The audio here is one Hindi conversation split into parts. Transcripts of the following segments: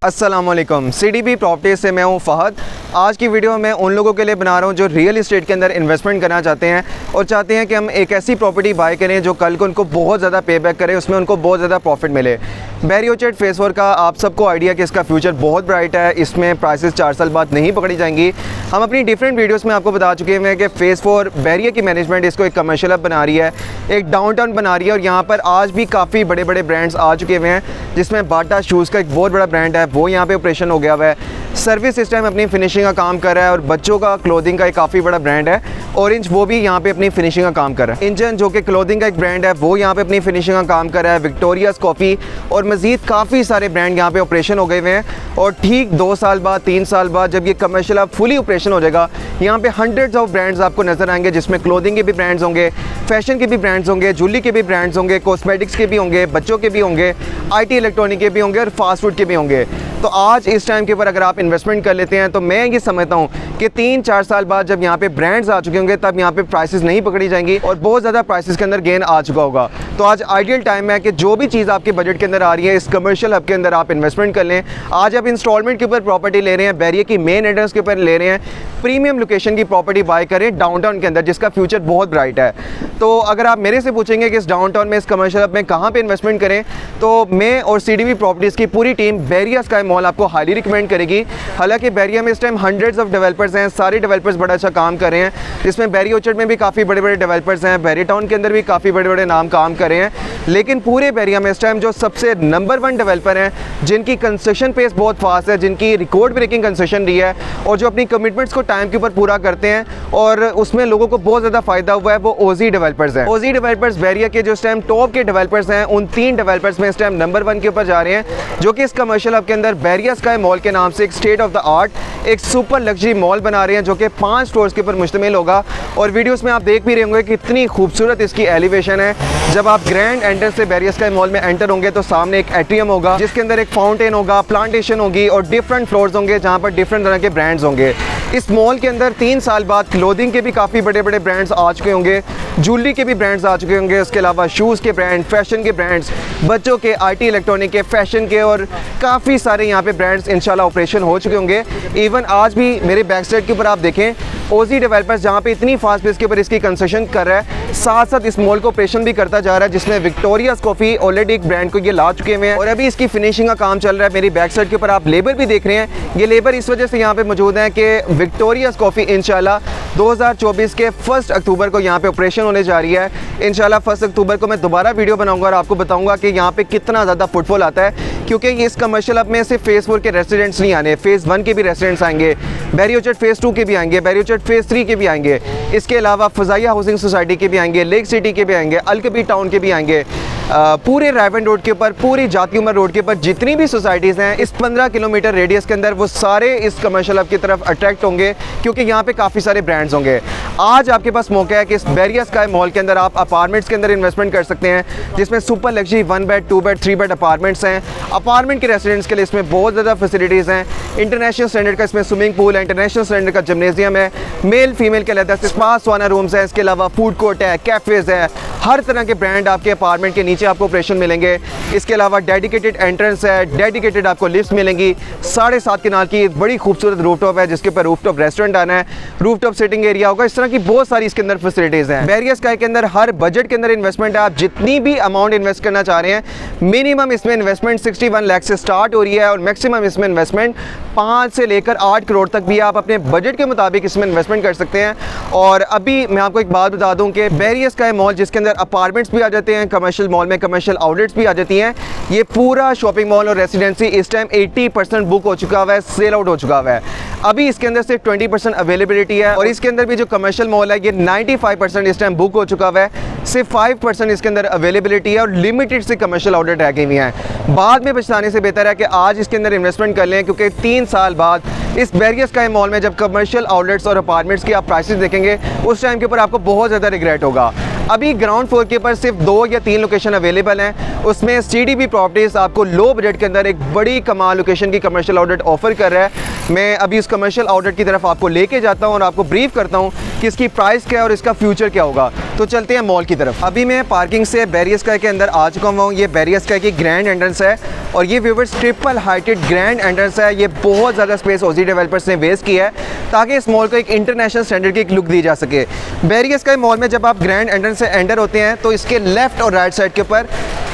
अस्सलामुअलैकुम, CDB प्रॉपर्टीज़ से मैं हूं फ़हद। आज की वीडियो मैं उन लोगों के लिए बना रहा हूं जो रियल इस्टेट के अंदर इन्वेस्टमेंट करना चाहते हैं और चाहते हैं कि हम एक ऐसी प्रॉपर्टी बाय करें जो कल को उनको बहुत ज़्यादा पे बैक करे, उसमें उनको बहुत ज़्यादा प्रॉफिट मिले। बैरी ऑर्चर्ड फेज़ 4 का आप सबको आइडिया कि इसका फ्यूचर बहुत ब्राइट है, इसमें प्राइसेस 4 साल बाद नहीं पकड़ी जाएंगी। हम अपनी डिफरेंट वीडियोस में आपको बता चुके हैं कि फेज़ 4 बैरिया की मैनेजमेंट इसको एक कमर्शियल हब बना रही है, एक डाउनटाउन बना रही है और यहाँ पर आज भी काफ़ी बड़े बड़े ब्रांड्स आ चुके हुए हैं, जिसमें बाटा शूज़ का एक बहुत बड़ा ब्रांड है वो यहाँ पे ऑपरेशन हो गया हुआ है। सर्विस सिस्टम अपनी फिनिशिंग का काम कर रहा है और बच्चों का क्लोथिंग का एक काफ़ी बड़ा ब्रांड है ऑरेंज, वो भी यहाँ पे अपनी फिनिशिंग का काम कर रहा है। इंजन जो कि क्लोथिंग का एक ब्रांड है वो यहाँ पे अपनी फिनिशिंग का काम कर रहा है। विक्टोरियाज़ कॉफ़ी और मज़ीद काफ़ी सारे ब्रांड यहाँ पे ऑपरेशन हो गए हुए हैं और ठीक 2 साल बाद 3 साल बाद जब ये कमर्शियल अब फुली ऑपरेशन हो जाएगा, यहाँ पे हंड्रेड्स ऑफ ब्रांड्स आपको नजर आएंगे, जिसमें क्लोथिंग के भी ब्रांड्स होंगे, फैशन के भी ब्रांड्स होंगे, ज्वेलरी के भी ब्रांड्स होंगे, कॉस्मेटिक्स के भी होंगे, बच्चों के भी होंगे, IT इलेक्ट्रॉनिक के भी होंगे और फास्ट फूड के भी होंगे। तो आज इस टाइम के ऊपर अगर आप इन्वेस्टमेंट कर लेते हैं तो मैं ये समझता हूँ कि 3-4 साल बाद जब यहाँ पे ब्रांड्स आ चुके होंगे तब यहाँ पे प्राइसेस नहीं पकड़ी जाएंगी और बहुत ज़्यादा प्राइसेस के अंदर गेन आ चुका होगा। तो आज आइडियल टाइम है कि जो भी चीज़ आपके बजट के अंदर आ रही है इस कमर्शियल हब के अंदर आप इन्वेस्टमेंट कर लें। आज आप इंस्टॉलमेंट के ऊपर प्रॉपर्टी ले रहे हैं, बैरिया की मेन एड्रेस के ऊपर ले रहे हैं, प्रीमियम लोकेशन की प्रॉपर्टी बाय करें डाउनटाउन के अंदर जिसका फ्यूचर बहुत ब्राइट है। तो अगर आप मेरे से पूछेंगे कि इस डाउनटाउन में इस कमर्शियल हब में कहाँ पे इन्वेस्टमेंट करें, तो मैं और CDB प्रॉपर्टीज़ की पूरी टीम बैरिया स्काई मॉल आपको हाईली रिकमेंड करेगी। हालांकि बैरिया में इस टाइम हंड्रेड्स ऑफ डेवलपर्स हैं, सारे डेवलपर्स बड़ा अच्छा काम कर रहे हैं, जिसमें बैरी ऑर्चर्ड में भी काफ़ी बड़े बड़े डेवलपर्स हैं, बैरी टाउन के अंदर भी काफ़ी बड़े बड़े नाम काम कर रहे हैं। लेकिन पूरे बैरिया में इस टाइम जो सबसे नंबर 1 डेवलपर हैं, जिनकी कंस्ट्रक्शन पेस बहुत फास्ट है, जिनकी रिकॉर्ड ब्रेकिंग कंस्ट्रक्शन रही है और जो अपनी कमिटमेंट्स को टाइम के ऊपर पूरा करते हैं और उसमें लोगों को बहुत ज़्यादा फ़ायदा हुआ है, वो ओजी डेवलपर्स हैं। ओजी डेवलपर्स बैरिया के जो इस टाइम टॉप के डेवलपर्स हैं, उन 3 डेवलपर्स में इस टाइम नंबर 1 के ऊपर जा रहे हैं, जो कि इस कमर्शियल हब के अंदर बैरिया स्काई मॉल के नाम से एक स्टेट ऑफ द आर्ट एक सुपर लग्जरी मॉल बना रहे हैं, जो कि 5 फ्लोर्स के ऊपर मुश्तमिल होगा। और वीडियोस में आप देख भी रहे होंगे कि कितनी खूबसूरत इसकी एलिवेशन है। जब आप ग्रैंड एंट्रेंस से बैरिया स्काई मॉल में एंटर होंगे तो सामने एक एट्रियम होगा, जिसके अंदर एक फाउंटेन होगा, प्लांटेशन होगी और डिफरेंट फ्लोर्स होंगे जहां पर डिफरेंट तरह के ब्रांड्स होंगे। इस मॉल के अंदर 3 साल बाद क्लोथिंग के भी काफ़ी बड़े बड़े ब्रांड्स आ चुके होंगे, ज्वेलरी के भी ब्रांड्स आ चुके होंगे, उसके अलावा शूज़ के ब्रांड, फैशन के ब्रांड्स, बच्चों के, IT इलेक्ट्रॉनिक के, फैशन के और काफ़ी सारे यहाँ पे ब्रांड्स इंशाल्लाह ऑपरेशन हो चुके होंगे। इवन आज भी मेरे बैक साइड के ऊपर आप देखें ओजी डेवलपर्स जहाँ पे इतनी फास्ट पेस के ऊपर इसकी कंस्ट्रक्शन कर रहा है, साथ साथ इस मॉल को ऑपरेशन भी करता जा रहा है, जिसमें विक्टोरियाज़ कॉफ़ी ऑलरेडी एक ब्रांड को ये ला चुके हैं और अभी इसकी फिनिशिंग का काम चल रहा है। मेरी बैक साइड के ऊपर आप लेबर भी देख रहे हैं, ये लेबर इस वजह से यहाँ पे मौजूद है कि विक्टोरियाज़ कॉफ़ी इंशाल्लाह 2024 के 1 अक्टूबर को यहाँ पे ऑपरेशन होने जा रही है। इंशाल्लाह 1 अक्टूबर को मैं दोबारा वीडियो बनाऊंगा और आपको बताऊंगा कि यहाँ पे कितना ज़्यादा फुटफॉल आता है, क्योंकि इस कमर्शियल हब में सिर्फ फेज़ 4 के रेसिडेंट्स नहीं आने, फेज़ 1 के भी रेसिडेंट्स आएंगे, बैरी ऑर्चर्ड फेज़ 2 के भी आएंगे, बैरी ऑर्चर्ड फेज़ 3 के भी आएंगे, इसके अलावा फजाइया हाउसिंग सोसाइटी के भी आएंगे, लेक सिटी के भी आएंगे, अलकबी टाउन के भी आएंगे। पूरे रायवन रोड के ऊपर, पूरी जाती उमर रोड के ऊपर जितनी भी सोसाइटीज़ हैं इस 15 किलोमीटर रेडियस के अंदर, वो सारे इस कमर्शियल हब की तरफ अट्रैक्ट होंगे, क्योंकि यहाँ पे काफ़ी सारे ब्रांड्स होंगे। आज आपके पास मौका है कि इस बैरिया स्काई मॉल के अंदर आप अपार्टमेंट्स के अंदर इन्वेस्टमेंट कर सकते हैं, जिसमें super luxury 1 bed, 2 bed, 3 bed apartments हैं। अपार्टमेंट के रेसिडेंट्स के लिए इसमें बहुत ज़्यादा फैसिलिटीज़ हैं। इंटरनेशनल स्टैंडर्ड का इसमें स्विमिंग पूल है, इंटरनेशनल स्टैंडर्ड का जिम्नेजियम है, मेल फीमेल के अलग से स्पा सौना रूम्स हैं, इसके अलावा फूड कोर्ट है, कैफ़ेज़ है, हर तरह के ब्रांड आपके अपार्टमेंट के नीचे आपको ऑपरेशन मिलेंगे। इसके अलावा डेडिकेटेड एंट्रेंस है, डेडिकेटेड आपको लिफ्ट मिलेंगी, 7.5 कनाल की बड़ी खूबसूरत रूफटॉप है, जिसके ऊपर रूफटॉप रेस्टोरेंट आना है, रूफटॉप सिटिंग एरिया होगा। इस तरह की बहुत सारी इसके अंदर फैसिलिटीज़ हैं। बैरिया स्काई के अंदर हर बजट के अंदर इन्वेस्टमेंट है, आप जितनी भी अमाउंट इन्वेस्ट करना चाह रहे हैं, मिनिमम इसमें इन्वेस्टमेंट 61 लाख से स्टार्ट हो रही है और मैक्सिमम इसमें इन्वेस्टमेंट 5 से लेकर 8 करोड़ तक भी आप अपने बजट के मुताबिक इसमें इन्वेस्टमेंट कर सकते हैं। और अभी मैं आपको एक बात बता दूं कि बैरिया स्काई मॉल, जिसके अंदर अपार्टमेंट्स भी आ जाते हैं, कमर्शियल मॉल में कमर्शियल आउटलेट्स भी आ जाती हैं, ये पूरा शॉपिंग मॉल और रेसिडेंसी इस टाइम 80% बुक हो चुका हुआ है, सेल आउट हो चुका हुआ है। अभी इसके अंदर सिर्फ 20% अवेलेबिलिटी है और इसके अंदर भी जो कमर्शियल मॉल है ये 95% इस टाइम बुक हो चुका हुआ है, सिर्फ 5% इसके अंदर अवेलेबिलिटी है और लिमिटेड से कमर्शियल आउटलेट रह गई हुई हैं। बाद में पछताने से बेहतर है कि आज इसके अंदर इन्वेस्टमेंट कर लें, क्योंकि 3 साल बाद इस बैरिया स्काई मॉल में जब कमर्शियल आउटलेट्स और अपार्टमेंट्स की आप प्राइसेस देखेंगे उस टाइम के ऊपर आपको बहुत ज़्यादा रिग्रेट होगा। अभी ग्राउंड फ्लोर के ऊपर सिर्फ 2 या 3 लोकेशन अवेलेबल हैं, उसमें CDB प्रॉपर्टीज़ आपको लो बजट के अंदर एक बड़ी कमाल लोकेशन की कमर्शियल आउटलेट ऑफर कर रहा है। मैं अभी उस कमर्शियल आउटलेट की तरफ आपको लेके जाता हूँ और आपको ब्रीफ करता हूँ कि इसकी प्राइस क्या है और इसका फ्यूचर क्या होगा। तो चलते हैं मॉल की तरफ। अभी मैं पार्किंग से बैरियर स्काई के अंदर आ चुका हूँ। ये बैरियर स्काई की ग्रैंड एंट्रेंस है और ये viewers triple heighted grand entrance है। ये बहुत ज़्यादा स्पेस ओजी डेवलपर्स ने वेस्ट किया है ताकि इस मॉल को एक इंटरनेशनल स्टैंडर्ड की एक लुक दी जा सके। बैरियर स्काई मॉल में जब आप ग्रैंड एंट्रेंस से एंटर होते हैं तो इसके लेफ्ट और राइट साइड के ऊपर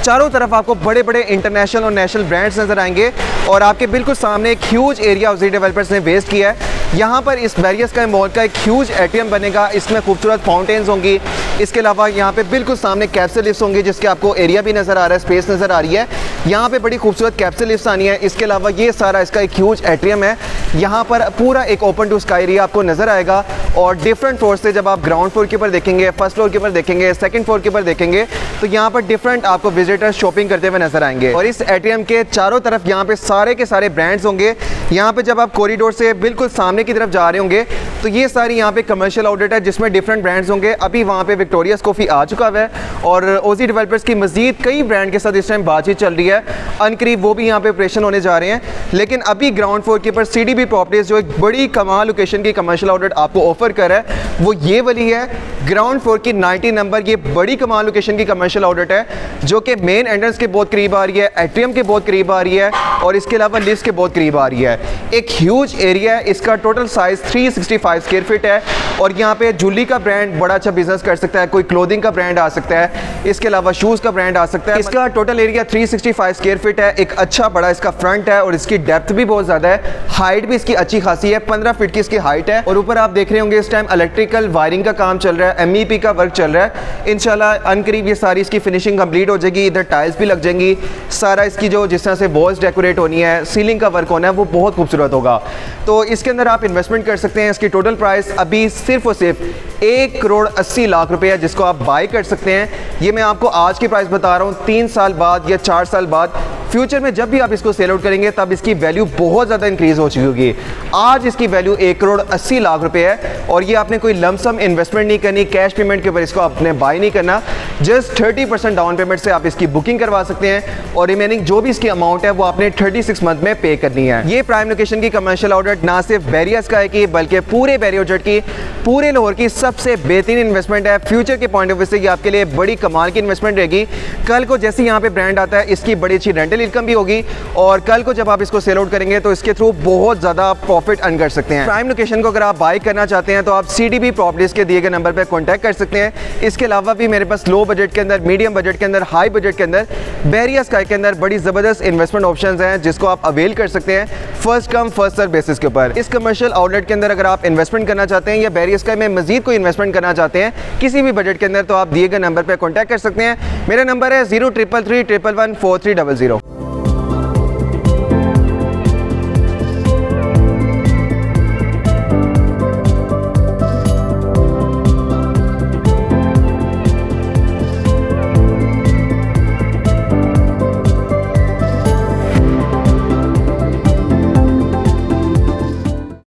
चारों तरफ आपको बड़े बड़े इंटरनेशनल और नेशनल ब्रांड्स नज़र आएंगे और आपके बिल्कुल सामने एक ह्यूज एरिया ओजी डेवलपर्स ने वेस्ट किया है। यहाँ पर इस बैरियर स्काई मॉल का एक ह्यूज एटीएम बनेगा, इसमें खूबसूरत फाउंटेन्स होंगी। इसके अलावा यहाँ पे बिल्कुल सामने कैप्सूल लिफ्ट्स होंगी जिसके आपको एरिया भी नज़र आ रहा है, स्पेस नज़र आ रही है। यहाँ पे बड़ी खूबसूरत कैप्सूल लिफ्ट्स आनी है। इसके अलावा ये सारा इसका एक ह्यूज एटीएम है। यहाँ पर पूरा एक ओपन टू स्काई एरिया आपको नज़र आएगा और डिफरेंट फ्लोर से जब आप ग्राउंड फ्लोर के ऊपर देखेंगे, फर्स्ट फ्लोर के ऊपर देखेंगे, सेकंड फ्लोर के ऊपर देखेंगे तो यहाँ पर डिफरेंट आपको विजिटर्स शॉपिंग करते हुए नजर आएंगे। और इस एटीएम के चारों तरफ यहाँ पे सारे के सारे ब्रांड्स होंगे। यहाँ पे जब आप कॉरिडोर से बिल्कुल सामने की तरफ जा रहे होंगे तो ये सारी यहाँ पे कमर्शियल आउटलेट है जिसमें डिफरेंट ब्रांड्स होंगे। अभी वहाँ पे विक्टोरियास कॉफ़ी आ चुका है और ओजी डेवलपर्स की मजीद कई ब्रांड के साथ इस टाइम बातचीत चल रही है। अनकरीब वो भी यहाँ पे ऑपरेशन होने जा रहे हैं। लेकिन अभी ग्राउंड फ्लोर के ऊपर CDB प्रॉपर्टीज जो एक बड़ी कमाल लोकेशन की कमर्शियल आउटलेट आपको ऑफर कर रहा है वो ये वाली है। ग्राउंड फ्लोर की 90 नंबर ये बड़ी कमाल लोकेशन की कमर्शियल आउटलेट है जो कि मेन एंट्रेंस के बहुत करीब आ रही है, एटीएम के बहुत करीब आ रही है और इसके अलावा लिफ्ट के बहुत करीब आ रही है। एक ह्यूज एरिया है। इसका टोटल साइज 365 स्क्वायर फीट है और यहाँ पे जूलरी का ब्रांड बड़ा अच्छा बिजनेस कर सकता है, कोई क्लोथिंग का ब्रांड आ सकता है, इसके अलावा शूज़ का ब्रांड आ सकता है। इसका टोटल एरिया 365 स्क्वायर फीट है। एक अच्छा बड़ा इसका फ्रंट है और इसकी डेप्थ भी बहुत ज़्यादा है। हाइट भी इसकी अच्छी खासी है, 15 फीट की इसकी हाइट है। और ऊपर आप देख रहे होंगे इस टाइम इलेक्ट्रिकल वायरिंग का काम चल रहा है, MEP का वर्क चल रहा है। इंशाल्लाह अनकरीब ये सारी इसकी फिनिशिंग कंप्लीट हो जाएगी। इधर टाइल्स भी लग जाएंगी। सारा इसकी जो जिस तरह से वॉल्स डेकोरेट होनी है, सीलिंग का वर्क होना है, वो बहुत खूबसूरत होगा। तो इसके अंदर आप इन्वेस्टमेंट कर सकते हैं। इसकी टोटल प्राइस अभी सिर्फ और सिर्फ 1,80,00,000 रुपये है जिसको आप बाय कर सकते हैं। ये मैं आपको आज की प्राइस बता रहा हूँ। 3 साल बाद या 4 साल बाद फ्यूचर में जब भी आप इसको सेल आउट करेंगे तब इसकी वैल्यू बहुत ज़्यादा इंक्रीज़ हो चुकी होगी। आज इसकी वैल्यू 1,80,00,000 रुपये है और ये आपने कोई लमसम इन्वेस्टमेंट नहीं करनी, कैश पेमेंट के ऊपर इसको आपने बाय नहीं करना। जस्ट 30% डाउन पेमेंट से आप इसकी बुकिंग करवा सकते हैं और रिमेनिंग जो भी इसकी अमाउंट है वो आपने 36 मंथ में पे करनी है। ये प्राइम लोकेशन की कमर्शियल आउटलेट ना सिर्फ बैरियर स्काई की बल्कि पूरे बैरियर जेट की, पूरे लाहौर की सबसे बेहतरीन इन्वेस्टमेंट है। फ्यूचर के पॉइंट ऑफ व्यू से ये आपके लिए बड़ी कमाल की इन्वेस्टमेंट रहेगी। कल को जैसे यहाँ पे ब्रांड आता है इसकी बड़ी अच्छी रेंटल इनकम भी होगी और कल को जब आप इसको सेल आउट करेंगे तो इसके थ्रू बहुत ज़्यादा प्रॉफिट अर्न कर सकते हैं। प्राइम लोकेशन को अगर आप बाय करना चाहते हैं तो आप CDB प्रॉपर्टीज़ के दिए गए नंबर पर कॉन्टैक्ट कर सकते हैं। इसके अलावा भी मेरे पास लो बजट के अंदर, मीडियम बजट के अंदर, हाई बजट के अंदर बैरियर स्काई के अंदर बड़ी ज़बरदस्त इन्वेस्टमेंट ऑप्शंस हैं जिसको आप अवेल कर सकते हैं first come first serve basis के ऊपर। इस कमर्शियल आउटलेट के अंदर अगर आप इन्वेस्टमेंट करना चाहते हैं या बैरियर स्काई में मजीद कोई इन्वेस्टमेंट करना चाहते हैं किसी भी बजट के अंदर तो आप दिए गए नंबर पर कॉन्टैक्ट कर सकते हैं। मेरा नंबर है 0333 111 4300।